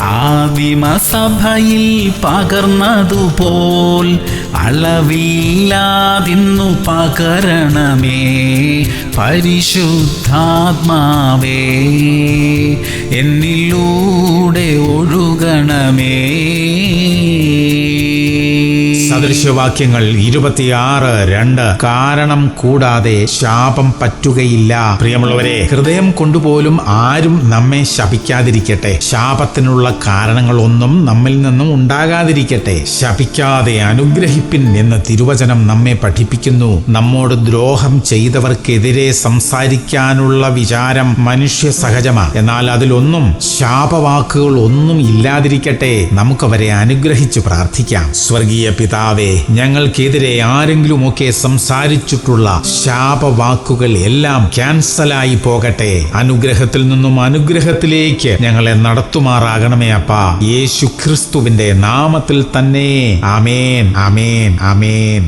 ആദിമസഭയിൽ പകർന്നതുപോൽ അളവില്ലാതിന്നു പകരണമേ പരിശുദ്ധാത്മാവേ, എന്നിലൂടെ ഒഴുകണമേ. സദൃശവാക്യങ്ങൾ 26:2. കാരണം കൂടാതെ ശാപം പറ്റുകയില്ല. പ്രിയമുള്ളവരെ, ഹൃദയം കൊണ്ടുപോലും ആരും നമ്മെ ശപിക്കാതിരിക്കട്ടെ. ശാപത്തിനുള്ള കാരണങ്ങളൊന്നും നമ്മിൽ നിന്നും ഉണ്ടാകാതിരിക്കട്ടെ. ശപിക്കാതെ അനുഗ്രഹിപ്പിൻ എന്ന് തിരുവചനം നമ്മെ പഠിപ്പിക്കുന്നു. നമ്മോട് ദ്രോഹം ചെയ്തവർക്കെതിരെ സംസാരിക്കാനുള്ള വിചാരം മനുഷ്യ സഹജമാണ്. എന്നാൽ അതിലൊന്നും ശാപവാക്കുകൾ ഒന്നും ഇല്ലാതിരിക്കട്ടെ. നമുക്കവരെ അനുഗ്രഹിച്ച് പ്രാർത്ഥിക്കാം. സ്വർഗീയ പിതാവേ, ഞങ്ങൾക്കെതിരെ ആരെങ്കിലുമൊക്കെ സംസാരിച്ചിട്ടുള്ള ശാപവാക്കുകൾ എല്ലാം ക്യാൻസലായി പോകട്ടെ. അനുഗ്രഹത്തിൽ നിന്നും അനുഗ്രഹത്തിലേക്ക് ഞങ്ങളെ നടത്തുമാറാകണമേ അപ്പാ. യേശു ക്രിസ്തുവിന്റെ നാമത്തിൽ തന്നെ. ആമേൻ, ആമേൻ, ആമേൻ.